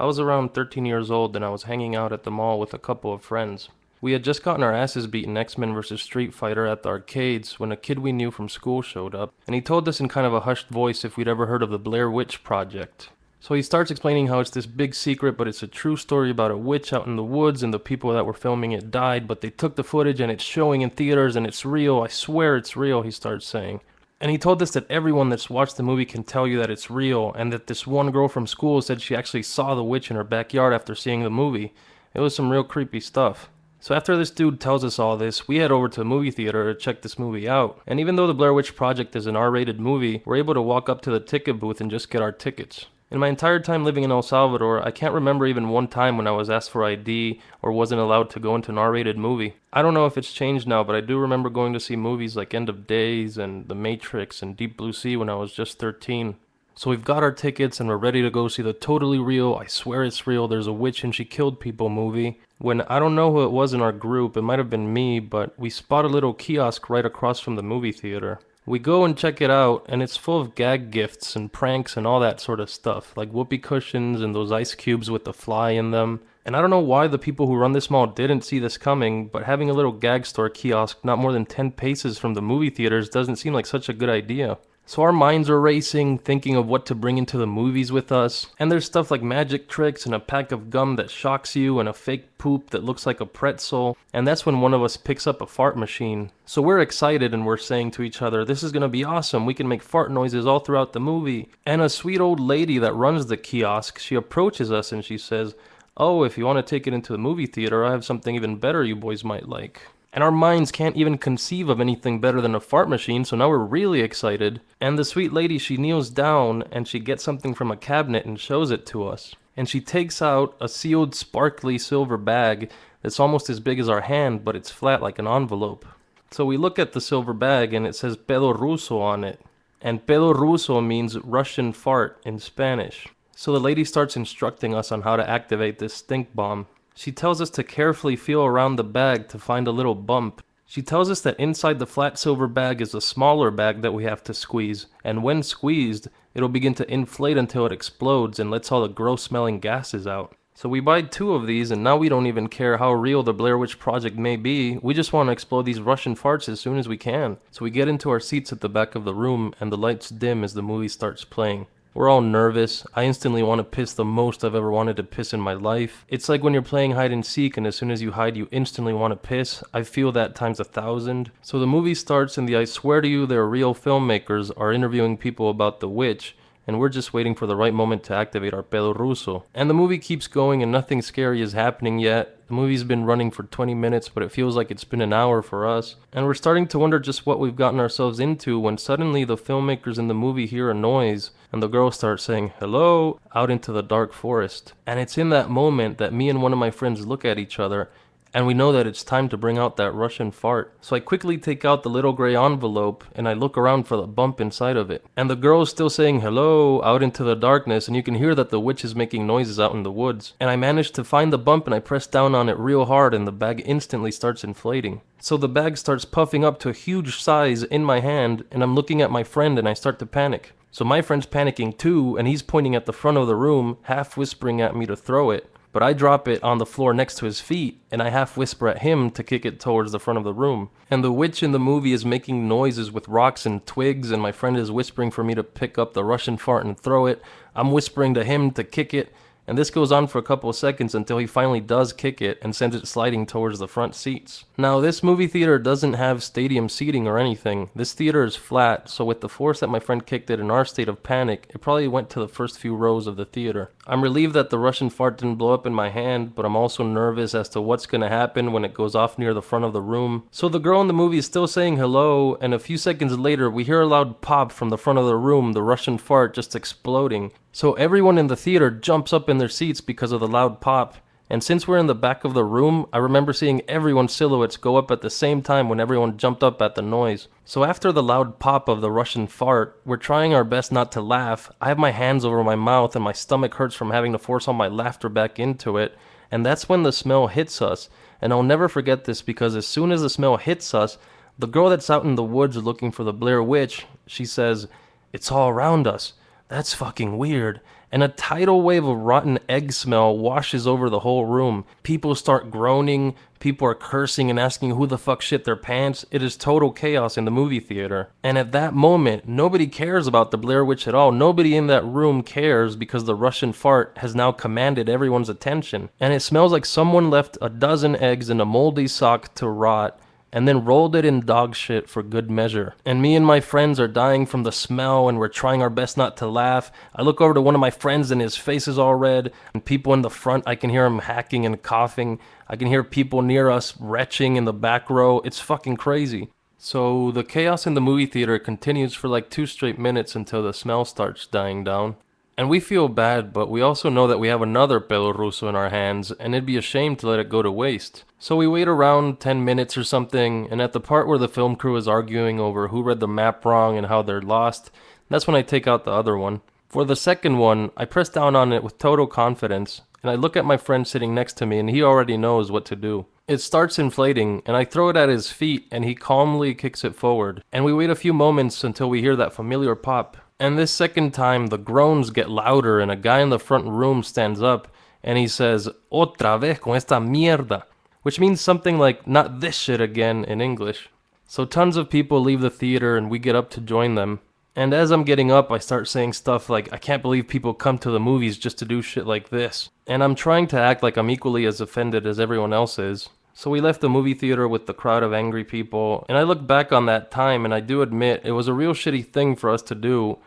I was around 13 years old and I was hanging out at the mall with a couple of friends. We had just gotten our asses beaten X-Men vs. Street Fighter at the arcades when a kid we knew from school showed up, and he told us in kind of a hushed voice if we'd ever heard of the Blair Witch Project. So he starts explaining how it's this big secret, but it's a true story about a witch out in the woods and the people that were filming it died, but they took the footage and it's showing in theaters and it's real. I swear it's real, he starts saying. And he told us that everyone that's watched the movie can tell you that it's real, and that this one girl from school said she actually saw the witch in her backyard after seeing the movie. It was some real creepy stuff. So after this dude tells us all this, we head over to a movie theater to check this movie out. And even though the Blair Witch Project is an R-rated movie, we're able to walk up to the ticket booth and just get our tickets. In my entire time living in El Salvador, I can't remember even one time when I was asked for ID or wasn't allowed to go into an R-rated movie. I don't know if it's changed now, but I do remember going to see movies like End of Days and The Matrix and Deep Blue Sea when I was just 13. So we've got our tickets and we're ready to go see the totally real, I swear it's real, there's a witch and she killed people movie. When I don't know who it was in our group, it might have been me, but we spot a little kiosk right across from the movie theater. We go and check it out, and it's full of gag gifts and pranks and all that sort of stuff, like whoopee cushions and those ice cubes with the fly in them. And I don't know why the people who run this mall didn't see this coming, but having a little gag store kiosk not more than 10 paces from the movie theaters doesn't seem like such a good idea. So our minds are racing, thinking of what to bring into the movies with us. And there's stuff like magic tricks and a pack of gum that shocks you and a fake poop that looks like a pretzel. And that's when one of us picks up a fart machine. So we're excited and we're saying to each other, this is gonna be awesome, we can make fart noises all throughout the movie. And a sweet old lady that runs the kiosk, she approaches us and she says, oh, if you want to take it into the movie theater, I have something even better you boys might like. And our minds can't even conceive of anything better than a fart machine, so now we're really excited. And the sweet lady, she kneels down and she gets something from a cabinet and shows it to us. And she takes out a sealed, sparkly silver bag that's almost as big as our hand, but it's flat like an envelope. So we look at the silver bag and it says pedo ruso on it. And pedo ruso means Russian fart in Spanish. So the lady starts instructing us on how to activate this stink bomb. She tells us to carefully feel around the bag to find a little bump. She tells us that inside the flat silver bag is a smaller bag that we have to squeeze, and when squeezed, it'll begin to inflate until it explodes and lets all the gross smelling gases out. So we buy 2 of these, and now we don't even care how real the Blair Witch Project may be, we just want to explode these Russian farts as soon as we can. So we get into our seats at the back of the room, and the lights dim as the movie starts playing. We're all nervous. I instantly want to piss the most I've ever wanted to piss in my life. It's like when you're playing hide and seek and as soon as you hide you instantly want to piss. I feel that times 1,000. So the movie starts and the I swear to you they're real filmmakers are interviewing people about the witch, and we're just waiting for the right moment to activate our pedo ruso. And the movie keeps going and nothing scary is happening yet. The movie's been running for 20 minutes, but it feels like it's been an hour for us. And we're starting to wonder just what we've gotten ourselves into when suddenly the filmmakers in the movie hear a noise, and the girl starts saying, hello, out into the dark forest. And it's in that moment that me and one of my friends look at each other, and we know that it's time to bring out that Russian fart. So I quickly take out the little gray envelope and I look around for the bump inside of it. And the girl is still saying hello out into the darkness, and you can hear that the witch is making noises out in the woods. And I manage to find the bump and I press down on it real hard and the bag instantly starts inflating. So the bag starts puffing up to a huge size in my hand, and I'm looking at my friend and I start to panic. So my friend's panicking too, and he's pointing at the front of the room, half whispering at me to throw it. But I drop it on the floor next to his feet, and I half whisper at him to kick it towards the front of the room. And the witch in the movie is making noises with rocks and twigs, and my friend is whispering for me to pick up the Russian fart and throw it. I'm whispering to him to kick it, and this goes on for a couple of seconds until he finally does kick it and sends it sliding towards the front seats. Now, this movie theater doesn't have stadium seating or anything. This theater is flat, so with the force that my friend kicked it in our state of panic, it probably went to the first few rows of the theater. I'm relieved that the Russian fart didn't blow up in my hand, but I'm also nervous as to what's gonna happen when it goes off near the front of the room. So the girl in the movie is still saying hello, and a few seconds later we hear a loud pop from the front of the room, the Russian fart just exploding. So everyone in the theater jumps up in their seats because of the loud pop. And since we're in the back of the room, I remember seeing everyone's silhouettes go up at the same time when everyone jumped up at the noise. So after the loud pop of the Russian fart, we're trying our best not to laugh. I have my hands over my mouth and my stomach hurts from having to force all my laughter back into it. And that's when the smell hits us. And I'll never forget this because as soon as the smell hits us, the girl that's out in the woods looking for the Blair Witch, she says, "It's all around us. That's fucking weird." and a tidal wave of rotten egg smell washes over the whole room. People start groaning, people are cursing and asking who the fuck shit their pants. It is total chaos in the movie theater. And at that moment, nobody cares about the Blair Witch at all. Nobody in that room cares because the Russian fart has now commanded everyone's attention. And it smells like someone left a dozen eggs in a moldy sock to rot and then rolled it in dog shit for good measure. And me and my friends are dying from the smell, and we're trying our best not to laugh. I look over to one of my friends and his face is all red, and people in the front, I can hear them hacking and coughing. I can hear people near us retching in the back row. It's fucking crazy. So the chaos in the movie theater continues for like 2 straight minutes until the smell starts dying down. And we feel bad, but we also know that we have another pelo ruso in our hands, and it'd be a shame to let it go to waste. So we wait around 10 minutes or something, and at the part where the film crew is arguing over who read the map wrong and how they're lost, that's when I take out the other one. For the second one, I press down on it with total confidence, and I look at my friend sitting next to me, and he already knows what to do. It starts inflating, and I throw it at his feet, and he calmly kicks it forward. And we wait a few moments until we hear that familiar pop. And this second time, the groans get louder, and a guy in the front room stands up, and he says, "Otra vez con esta mierda," which means something like, "not this shit again" in English. So tons of people leave the theater, and we get up to join them. And as I'm getting up, I start saying stuff like, "I can't believe people come to the movies just to do shit like this." And I'm trying to act like I'm equally as offended as everyone else is. So we left the movie theater with the crowd of angry people, and I look back on that time, and I do admit it was a real shitty thing for us to do.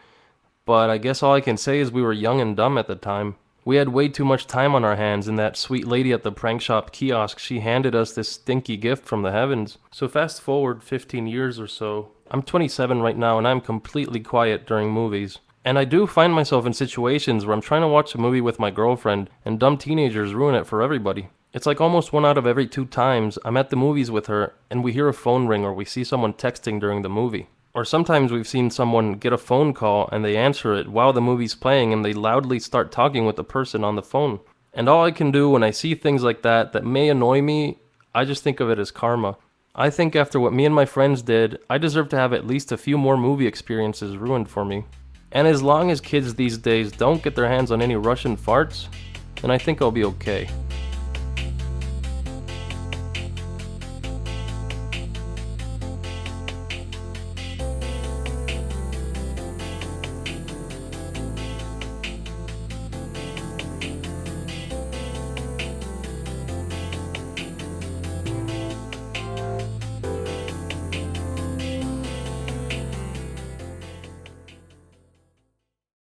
But I guess all I can say is we were young and dumb at the time. We had way too much time on our hands, and that sweet lady at the prank shop kiosk, she handed us this stinky gift from the heavens. So fast forward 15 years or so. I'm 27 right now, and I'm completely quiet during movies. And I do find myself in situations where I'm trying to watch a movie with my girlfriend, and dumb teenagers ruin it for everybody. It's like almost 1 out of every 2 times I'm at the movies with her, and we hear a phone ring or we see someone texting during the movie. Or sometimes we've seen someone get a phone call and they answer it while the movie's playing, and they loudly start talking with the person on the phone. And all I can do when I see things like that may annoy me, I just think of it as karma. I think after what me and my friends did, I deserve to have at least a few more movie experiences ruined for me. And as long as kids these days don't get their hands on any Russian farts, then I think I'll be okay.